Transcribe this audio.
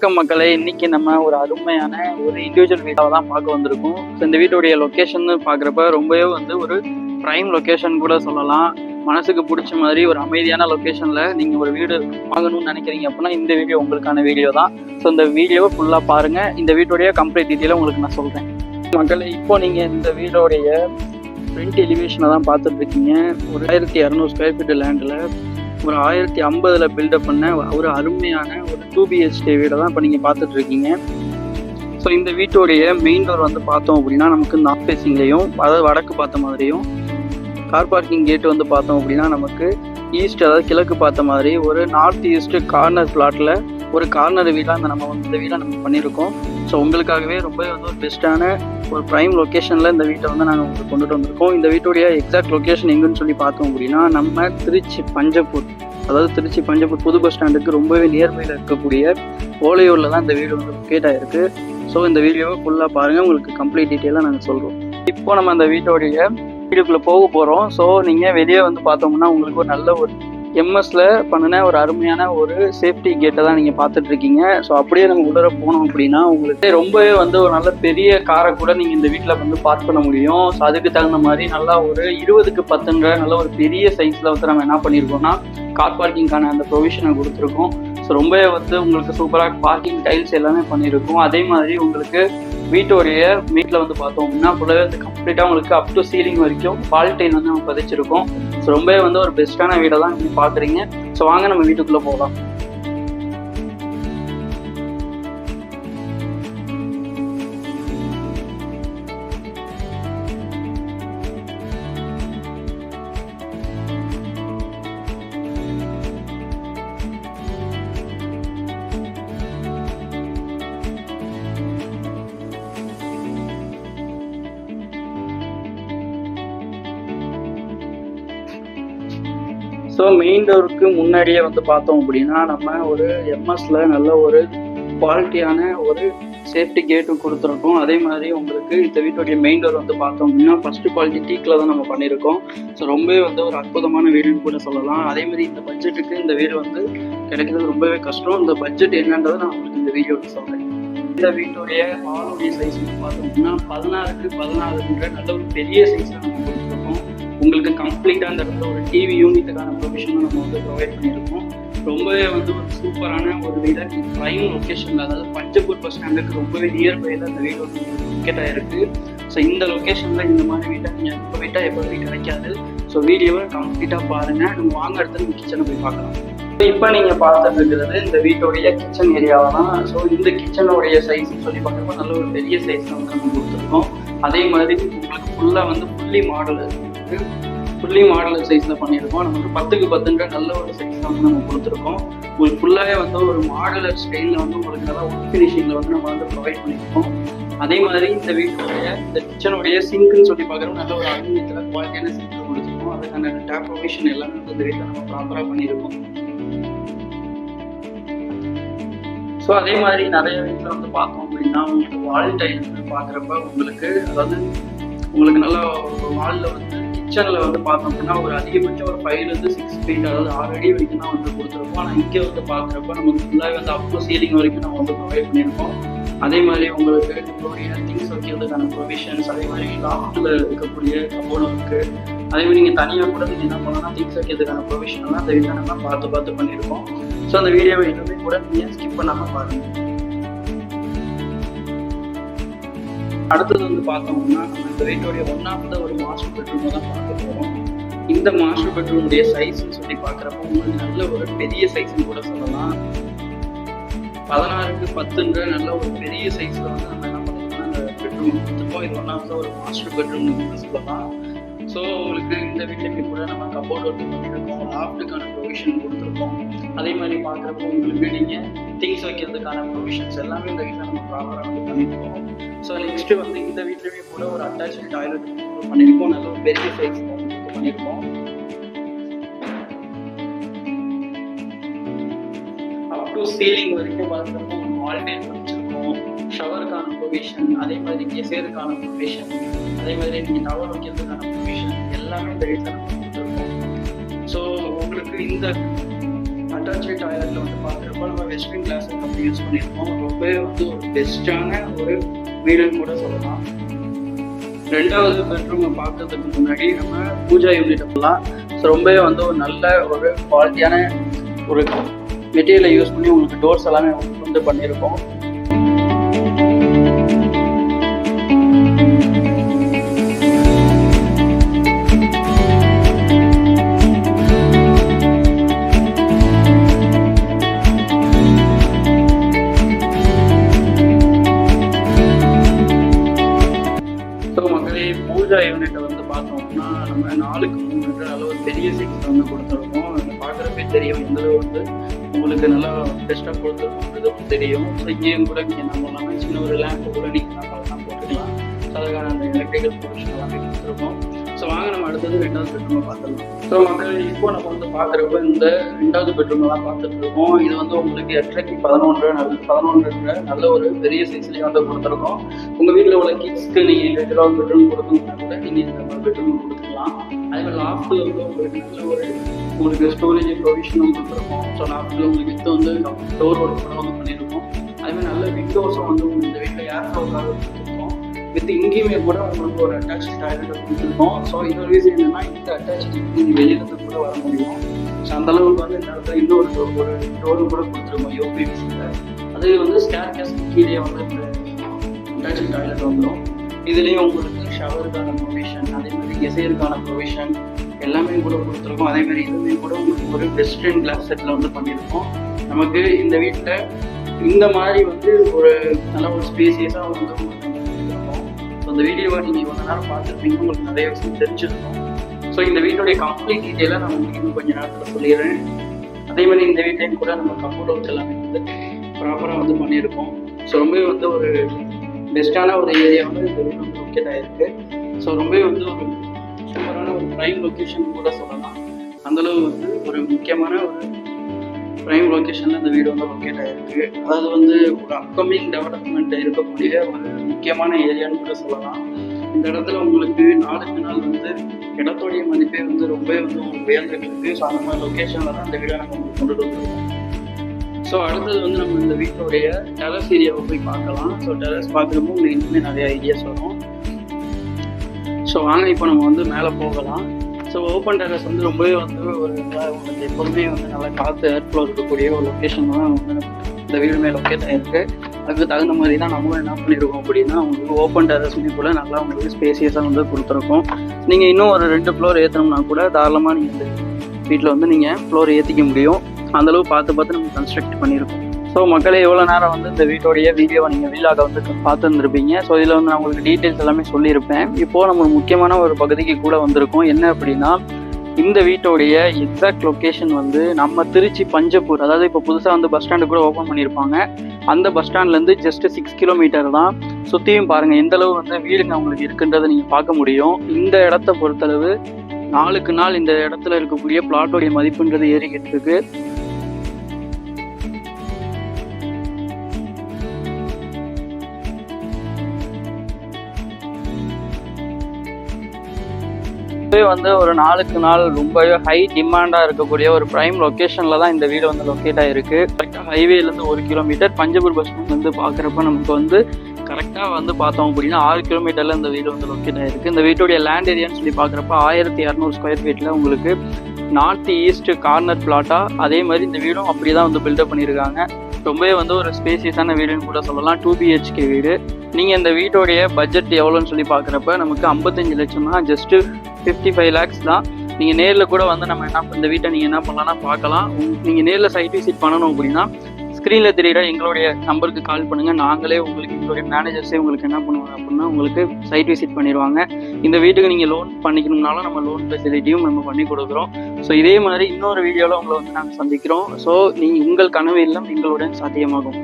வணக்கம் மக்களே, இன்னைக்கு நம்ம ஒரு அருமையான ஒரு இண்டிவிஜுவல் வீட்டாக தான் பார்க்க வந்திருக்கோம். ஸோ இந்த வீட்டுடைய லொக்கேஷன் பார்க்குறப்ப ரொம்பவே ஒரு ப்ரைம் லொக்கேஷன் கூட சொல்லலாம். மனசுக்கு பிடிச்ச மாதிரி ஒரு அமைதியான லொக்கேஷனில் நீங்கள் ஒரு வீடு வாங்கணும்னு நினைக்கிறீங்க அப்படின்னா இந்த வீடியோ உங்களுக்கான வீடியோ தான். ஸோ இந்த வீடியோவை ஃபுல்லாக பாருங்கள். இந்த வீட்டுடைய கம்ப்ளீட் டீட்டெயிலை உங்களுக்கு நான் சொல்கிறேன். மக்களே, இப்போ நீங்கள் இந்த வீடோடைய ஃப்ரண்ட் எலிவேஷனை தான் பார்த்துட்ருக்கீங்க. ஒரு 1200 ஸ்கொயர் ஃபீட் லேண்டில் ஒரு 1050 பில்டப் பண்ண ஒரு அருமையான ஒரு 2 BHK வீடை தான் இப்போ நீங்கள் பார்த்துட்ருக்கீங்க. ஸோ இந்த வீட்டோடைய மெயின் டோர் பார்த்தோம் அப்படின்னா நமக்கு நார்த் ஃபேஸிங்லேயும், அதாவது வடக்கு பார்த்த மாதிரியும், கார் பார்க்கிங் கேட்டு பார்த்தோம் அப்படின்னா நமக்கு ஈஸ்ட், அதாவது கிழக்கு பார்த்த மாதிரி ஒரு நார்த் ஈஸ்ட் கார்னர் பிளாட்டில் ஒரு கார்னர் வீடாக இந்த வீடை நம்ம பண்ணியிருக்கோம். ஸோ உங்களுக்காகவே ரொம்ப ஒரு பெஸ்ட்டான ஒரு ப்ரைம் லொக்கேஷனில் இந்த வீட்டை நாங்கள் உங்களுக்கு கொண்டுட்டு வந்திருக்கோம். இந்த வீட்டுடைய எக்ஸாக்ட் லொக்கேஷன் எங்குன்னு சொல்லி பார்த்தோம் அப்படின்னா நம்ம திருச்சி பஞ்சப்பூர் புது பஸ் ஸ்டாண்டுக்கு ரொம்பவே நியர்பையில் இருக்கக்கூடிய ஓலையூரில் தான் இந்த வீடு லொக்கேட் ஆகிருக்கு. ஸோ இந்த வீடியோவை ஃபுல்லாக பாருங்கள், உங்களுக்கு கம்ப்ளீட் டீட்டெயிலாக நாங்கள் சொல்கிறோம். இப்போ நம்ம அந்த வீட்டோடைய வீடுக்குள்ளே போக போகிறோம். ஸோ நீங்கள் வெளியே பார்த்தோம்னா உங்களுக்கு ஒரு நல்ல ஒரு எம்எஸ்ல பண்ணின ஒரு அருமையான ஒரு சேஃப்டி கேட்டை தான் நீங்கள் பார்த்துட்டு இருக்கீங்க. ஸோ அப்படியே நம்ம உள்ளே போனோம் அப்படின்னா உங்களுக்கு ரொம்பவே ஒரு நல்ல பெரிய காரை கூட நீங்கள் இந்த வீட்டில் பார்க் பண்ண முடியும். ஸோ அதுக்கு தகுந்த மாதிரி நல்லா ஒரு 20க்கு 10ன்ற நல்ல ஒரு பெரிய சைஸில் நம்ம என்ன பண்ணியிருக்கோம்னா கார் பார்க்கிங்கான அந்த ப்ரொவிஷனை கொடுத்துருக்கோம். ஸோ ரொம்பவே உங்களுக்கு சூப்பராக பார்க்கிங் டைல்ஸ் எல்லாமே பண்ணியிருக்கோம். அதே மாதிரி உங்களுக்கு வீட்டோடைய வீட்டில் பார்த்தோம் அப்படின்னா ஃபுல்லாகவே கம்ப்ளீட்டாக உங்களுக்கு அப் டு சீலிங் வரைக்கும் வால் டைல் நம்ம பதிச்சிருக்கோம். ஸோ ரொம்பவே ஒரு பெஸ்ட்டான வீடை தான் நீங்கள் பார்க்குறீங்க. ஸோ வாங்க நம்ம வீட்டுக்குள்ளே போகலாம். ஸோ மெயின் டோருக்கு முன்னாடியே பார்த்தோம் அப்படின்னா நம்ம ஒரு எம்எஸ்ல நல்ல ஒரு குவாலிட்டியான ஒரு சேஃப்டி கேட்டும் கொடுத்துருக்கோம். அதே மாதிரி உங்களுக்கு இந்த வீட்டுடைய மெயின் டோர் பார்த்தோம் அப்படின்னா ஃபர்ஸ்ட் குவாலிட்டி டீக்கில் தான் நம்ம பண்ணியிருக்கோம். ஸோ ரொம்பவே ஒரு அற்புதமான வீடுன்னு கூட சொல்லலாம். அதே மாதிரி இந்த பட்ஜெட்டுக்கு இந்த வீடு கிடைக்கிறது ரொம்பவே கஷ்டம். இந்த பட்ஜெட் என்னன்றதை நான் உங்களுக்கு இந்த வீடியோவில் சொல்கிறேன். இந்த வீட்டுடைய ஹாலுடைய சைஸ் பார்த்தோம் அப்படின்னா 16க்கு 16 நல்ல ஒரு பெரிய சைஸாக நம்ம கொடுத்துருக்கோம். உங்களுக்கு கம்ப்ளீட்டாக அந்த இடத்துல ஒரு டிவி யூனிட்டுக்கான ப்ரொவிஷனும் நம்ம ப்ரொவைட் பண்ணியிருக்கோம். ரொம்பவே ஒரு சூப்பரான ஒரு வீடாக ப்ரைம் லொக்கேஷனில், அதாவது பஞ்சப்பூர் பஸ் ஸ்டாண்டுக்கு ரொம்பவே நியர்பையில் அந்த வீடு லொக்கேட் ஆகிருக்கு. ஸோ இந்த லொக்கேஷனில் இந்த மாதிரி வீட்டை நீங்கள் எப்போ வீட்டாக எப்போதுமே கிடைக்காது. ஸோ வீடியோவை கம்ப்ளீட்டாக பாருங்கள். நம்ம வாங்க இடத்துல கிச்சனை போய் பார்க்கலாம். இப்போ நீங்கள் பார்த்துட்டு இருக்கிறது இந்த வீட்டுடைய கிச்சன் ஏரியாவை தான். ஸோ இந்த கிச்சனுடைய சைஸ்ன்னு சொல்லி பார்க்குறப்ப நல்ல ஒரு பெரிய சைஸ் நம்ம கொடுத்துருக்கோம். அதே மாதிரி உங்களுக்கு ஃபுல்லாக ஃபுல்லி மாடலர் சைஸில் பண்ணியிருக்கோம். நமக்கு 10க்கு 10ன்ற நல்ல ஒரு சைஸ் தான் நம்ம கொடுத்துருக்கோம். உங்களுக்கு ஃபுல்லாகவே ஒரு மாடலர் ஸ்டைலில் உங்களுக்கு நல்லா ஒர்க் ஃபினிஷிங்கில் நம்ம ப்ரொவைட் பண்ணியிருக்கோம். அதே மாதிரி இந்த வீட்டுடைய இந்த கிச்சனுடைய சிங்க்குன்னு சொல்லி பார்க்குறோம் நல்ல ஒரு அலுமினியத்தில் குவாலிட்டியான சிங்க் கொடுத்துருக்கோம். அதுக்கான டேப் ப்ரொவிஷன் எல்லாமே இந்த வீட்டில் நம்ம ப்ராப்பராக பண்ணியிருக்கோம். ஸோ அதே மாதிரி நிறைய வீட்டில் பார்த்தோம் அப்படின்னா உங்களுக்கு வால் டைல் பார்க்குறப்ப உங்களுக்கு நல்லா வாலில் கிச்சனில் பார்த்தோம் அப்படின்னா ஒரு அதிகபட்சம் ஒரு 5 to 6 feet, அதாவது 6 அடி வரைக்கும் தான் கொடுத்துருக்கோம். ஆனால் இங்கே பார்க்குறப்ப நமக்கு ஃபுல்லாக அப் டு சீலிங் வரைக்கும் நம்ம ப்ரொவைட் பண்ணியிருக்கோம். அதே மாதிரி உங்களுக்கு நம்மளுடைய திங்ஸ் வைக்கிறதுக்கான ப்ரொவிஷன்ஸ், அதே மாதிரி லாஃப்ட்டில் இருக்கக்கூடிய கபோர்டு இருக்குது. அதே மாதிரி நீங்கள் தனியாக கூட நீங்கள் என்ன பண்ணலாம், திங்ஸ் வைக்கிறதுக்கான ப்ரொவிஷன் எல்லாம் அந்த வீட்டில் நம்ம பார்த்து பண்ணியிருக்கோம். ஸோ அந்த வீடியோவை இன்னுமே கூட நீங்கள் ஸ்கிப் பண்ணாமல் பாருங்கள். அடுத்தது பார்த்தோம்னா நம்ம இந்த வீட்டுடைய ஒன்றாவது ஒரு மாஸ்டர் பெட்ரூமை தான் பார்க்க போகிறோம். இந்த மாஸ்டர் பெட்ரூமுடைய சைஸ்ன்னு சொல்லி பார்க்குறப்ப உங்களுக்கு நல்ல ஒரு பெரிய சைஸ்ன்னு கூட சொல்லலாம். 16க்கு 10ன்ற நல்ல ஒரு பெரிய சைஸில் நம்ம என்ன பண்ணிருக்கோம்னா அந்த பெட்ரூம் கொடுத்துருக்கோம். இது ஒன்றாவது ஒரு மாஸ்டர் பெட்ரூம்னு கூட சொல்லலாம். ஸோ உங்களுக்கு இந்த வீட்டுக்கு கூட நம்ம கபோர்ட் ஒர்க் பண்ணியிருக்கோம், லாஃப்ட்டுக்கான ப்ரொவிஷன் கொடுத்துருக்கோம். அதே மாதிரி பார்க்குறப்போ உங்களுக்கு நீங்கள் திங்ஸ் வைக்கிறதுக்கான ப்ரொவிஷன்ஸ் எல்லாமே இந்த வீட்டில் நம்ம ப்ராப்பராக பண்ணியிருக்கோம். ஸோ நெக்ஸ்ட்டு இந்த வீட்லேயுமே கூட ஒரு அட்டாச்சு டாய்லெட் பண்ணியிருக்கோம். நல்ல ஒரு பெரிய சைஸ் பண்ணியிருக்கோம். அப் டு சீலிங் வரைக்கும் பார்க்குறப்போ வால் டைல் வச்சுருக்கோம். ஷவருக்கான ப்ரொவிஷன், அதே மாதிரி கெசேருக்கான ப்ரொவிஷன், அதே மாதிரி நீங்கள் டவர் வைக்கிறதுக்கான ப்ரொவிஷன் எல்லாமே இந்த வீட்டில் நம்ம கொடுத்துருக்கோம். ஸோ உங்களுக்கு இந்த அட்டாச்சு டாய்லெட்டில் வந்து பார்க்குறப்ப நம்ம வெஸ்டர்ன் கிளாஸ் வந்து யூஸ் பண்ணியிருக்கோம். ரொம்பவே வந்து ஒரு பெஸ்ட்டான ஒரு வீடுன்னு கூட சொல்லலாம். ரெண்டாவது பெட்ரூமை பார்க்கறதுக்கு முன்னாடி நம்ம பூஜா யூனிட் பண்ணலாம். ஸோ ரொம்பவே வந்து ஒரு நல்ல ஒரு குவாலிட்டியான ஒரு மெட்டீரியலை யூஸ் பண்ணி உங்களுக்கு டோர்ஸ் எல்லாமே வந்து பண்ணியிருக்கோம். பூஜா யூனிட்டை வந்து பார்த்தோம்னா நம்ம 4x3 நல்ல ஒரு பெரிய சைஸ் வந்து கொடுத்துருக்கோம். நம்ம பார்க்குறப்பே தெரியும் எந்த வந்து உங்களுக்கு நல்லா பெஸ்ட்டாக கொடுத்துருக்கோங்கிறது தெரியும். ஸோ இங்கேயும் கூட நீங்கள் நம்ம எல்லாமே சின்ன ஒரு லேம்பு கூட நீங்கள் நம்மளாம் போட்டுக்கலாம். ஸோ அதுக்கான அந்த எலக்ட்ரிக்கல் ப்ரொவிஷன் எல்லாமே கொடுத்துருக்கோம். ஸோ வாங்க நம்ம அடுத்தது 2வது பெட்ரூமை பார்த்துக்கலாம். ஸோ மக்கள் இப்போ நம்ம வந்து பார்க்குறப்ப இந்த 2வது பெட்ரூமெல்லாம் பார்த்துட்டு இருக்கோம். இது வந்து உங்களுக்கு 8x 11 நல்ல ஒரு பெரிய சைஸ்லேயே வந்து கொடுத்துருக்கோம். உங்கள் வீட்டில் உள்ள கிட்ஸ்க்கு நீங்கள் இண்டிவிஜுவலாக பெட்ரூம் கொடுக்கணும்னா கூட நீங்கள் இந்த பெட்ரூம் கொடுத்துக்கலாம். அதே மாதிரி லாஃப்ட்டில் வந்து உங்களுக்கு நல்ல ஒரு உங்களுக்கு ஸ்டோரேஜ் ப்ரொவிஷனும் கொடுத்துருக்கோம். ஸோ லாஃப்ட்டில் உங்களுக்கு வித்து வந்து டோர் ஒர்க் கூட வந்து பண்ணியிருக்கோம். அதேமாதிரி நல்ல விண்டோஸும் வந்து இந்த வீட்டில் ஏர் ஃப்ளோக்காக கொடுத்துருக்கோம். வித் இங்கேயுமே கூட உங்களுக்கு ஒரு அட்டாச் டாய்லெட் கொடுத்துருக்கோம். ஸோ இன்னொரு ரீசன் என்னன்னா இந்த அட்டாச் நீங்கள் வெளியிருந்து கூட வர முடியும். ஸோ அந்த அளவுக்கு வந்து இந்த இடத்துல இன்னொரு ஒரு டோரும் கூட கொடுத்துருக்கோம் யூபிவிசியில். அது வந்து ஸ்டேர் கேஸ் கீழே வந்து இந்த அட்டாச் டாய்லெட் வந்துடும். இதுலேயும் உங்களுக்கு ஷவருக்கான ப்ரொவிஷன், அதே மாதிரி கெசையருக்கான ப்ரொவிஷன் எல்லாமே கூட கொடுத்துருக்கோம். அதே மாதிரி இதுவுமே கூட உங்களுக்கு ஒரு வெஸ்டர்ன் கிளாஸ் செட்டில் வந்து பண்ணியிருக்கோம். நமக்கு இந்த வீட்டில் இந்த மாதிரி வந்து ஒரு நல்ல ஒரு ஸ்பேசியஸாக வந்து கொடுத்துருக்கோம். ஸோ இந்த வீடியோவை நீங்கள் இவ்வளோ நேரம் பார்த்துருப்பீங்க, உங்களுக்கு நிறைய விஷயம் தெரிஞ்சிருக்கும். ஸோ இந்த வீட்டுடைய கம்ப்ளீட் டீட்டெயிலாக நான் உங்களுக்கு இன்னும் கொஞ்சம் நேரத்தில் சொல்லிடுறேன். அதே மாதிரி இந்த வீட்டையும் கூட நம்ம கம்ப்யூட்டர் ஒர்க் எல்லாமே வந்து ப்ராப்பராக வந்து பண்ணியிருக்கோம். ஸோ ரொம்பவே வந்து ஒரு பெஸ்ட்டான ஒரு ஏரியா வந்து இந்த வீடு வந்து லொக்கேட் ஆகிருக்கு. ஸோ ரொம்பவே வந்து ஒரு சூப்பரான ஒரு ப்ரைம் லொக்கேஷன் கூட சொல்லலாம். அந்தளவு வந்து ஒரு முக்கியமான ஒரு ப்ரைம் லொக்கேஷனில் இந்த வீடு வந்து லொக்கேட் ஆகிருக்கு. அதாவது வந்து ஒரு அப்கமிங் டெவலப்மெண்ட் இருக்கக்கூடிய ஒரு முக்கியமான ஏரியான்னு கூட சொல்லலாம். இந்த இடத்துல உங்களுக்கு நாளுக்கு நாள் வந்து இடத்துடைய மதிப்பே வந்து ரொம்பவே வந்து உங்களுக்கு உயர்ந்துட்டு இருக்கு. ஸோ அந்த மாதிரி லொக்கேஷனில் தான் இந்த வீடை நம்ம கொண்டுட்டு வந்துருக்கோம். ஸோ அடுத்தது வந்து நம்ம இந்த வீட்டுடைய டெரஸ் ஏரியாவை போய் பார்க்கலாம். ஸோ டெரஸ் பார்க்குறப்போ உங்களுக்கு இன்னுமே நிறைய ஐடியாஸ் வரும். ஸோ வாங்க இப்போ நம்ம வந்து மேலே போகலாம். ஸோ ஓப்பன் டெரஸ் வந்து ரொம்பவே வந்து ஒரு உங்களுக்கு எப்போதுமே வந்து நல்லா காற்று ஏர்ஃப்ளோ இருக்கக்கூடிய ஒரு லொக்கேஷன் தான் வந்து இந்த வீடுமே லொக்கேட் ஆகிருக்கு. அதுக்கு தகுந்த மாதிரி தான் நம்மளும் என்ன பண்ணியிருக்கோம் அப்படின்னா உங்களுக்கு ஓப்பன் டெரஸ்மே கூட நல்லா உங்களுக்கு ஸ்பேசியஸாக வந்து கொடுத்துருக்கோம். நீங்கள் இன்னும் ஒரு 2 ஃப்ளோர் ஏற்றணும்னா கூட தாராளமாக நீங்கள் இந்த வீட்டில் வந்து நீங்கள் ஃப்ளோர் ஏற்றிக்க முடியும். அந்தளவு பார்த்து நம்ம கன்ஸ்ட்ரக்ட் பண்ணியிருக்கோம். ஸோ மக்களே எவ்வளோ நேரம் வந்து இந்த வீட்டோடைய வீடியோவை நீங்கள் வீலாக வந்து பார்த்துருந்துருப்பீங்க. ஸோ இதில் வந்து நான் உங்களுக்கு டீட்டெயில்ஸ் எல்லாமே சொல்லியிருப்பேன். இப்போது நம்ம முக்கியமான ஒரு பகுதிக்கு கூட வந்திருக்கோம். என்ன அப்படின்னா இந்த வீட்டோடைய எக்ஸாக்ட் லொக்கேஷன் வந்து நம்ம திருச்சி பஞ்சப்பூர், அதாவது இப்போ புதுசாக வந்து பஸ் ஸ்டாண்டு கூட ஓப்பன் பண்ணியிருப்பாங்க. அந்த பஸ் ஸ்டாண்ட்லேருந்து ஜஸ்ட் 6 கிலோமீட்டர் தான். சுற்றியும் பாருங்கள் எந்தளவு வந்து வீடுங்க அவங்களுக்கு இருக்குன்றதை நீங்கள் பார்க்க முடியும். இந்த இடத்த பொறுத்தளவு நாளுக்கு நாள் இந்த இடத்துல இருக்கக்கூடிய பிளாட்டோடைய மதிப்புன்றது ஏறிக்கிட்டு இருக்கு. வந்து ஒரு நாளுக்கு நாள் ரொம்பவே ஹை டிமாண்டாக இருக்கக்கூடிய ஒரு ப்ரைம் லொக்கேஷனில் தான் இந்த வீடு வந்து லொக்கேட் ஆகிருக்கு. கரெக்டாக ஹைவேலேருந்து 1 கிலோமீட்டர். பஞ்சப்பூர் பஸ் ஸ்டாண்ட் வந்து பார்க்குறப்ப நமக்கு வந்து கரெக்டாக வந்து பார்த்தோம் அப்படின்னா 6 கிலோமீட்டரில் இந்த வீடு வந்து லொக்கேட் ஆகிருக்கு. இந்த வீட்டுடைய லேண்ட் ஏரியான்னு சொல்லி பார்க்குறப்ப 1200 ஸ்கொயர் ஃபீட்டில் உங்களுக்கு நார்த் ஈஸ்ட் கார்னர் பிளாட்டாக, அதே மாதிரி இந்த வீடும் அப்படி தான் வந்து பில்டப் பண்ணியிருக்காங்க. ரொம்பவே வந்து ஒரு ஸ்பேசியஸான வீடுன்னு கூட சொல்லலாம். 2 BHK வீடு. நீங்கள் இந்த வீட்டோடைய பட்ஜெட் எவ்வளோன்னு சொல்லி பார்க்குறப்ப நமக்கு 55 லட்சம் தான், ஜஸ்ட்டு 55 lakhs தான். நீங்கள் நேரில் கூட வந்து நம்ம இந்த வீட்டை நீங்கள் என்ன பண்ணலாம்னா பார்க்கலாம். நீங்கள் நேரில் சைட் விசிட் பண்ணணும் அப்படின்னா ஸ்க்ரீனில் தெரியுற எங்களுடைய நம்பருக்கு கால் பண்ணுங்கள். நாங்களே உங்களுக்கு எங்களுடைய மேனேஜர்ஸே உங்களுக்கு என்ன பண்ணுவாங்க அப்படின்னா உங்களுக்கு சைட் விசிட் பண்ணிடுவாங்க. இந்த வீட்டுக்கு நீங்கள் லோன் பண்ணிக்கணும்னாலும் நம்ம லோன் ஃபெசிலிட்டியும் நம்ம பண்ணி கொடுக்குறோம். ஸோ இதே மாதிரி இன்னொரு வீடியோவில் உங்களை வந்து நாங்கள் சந்திக்கிறோம். ஸோ நீங்கள் உங்கள் கனவு இல்லம் எங்களுடன் சாத்தியமாகும்.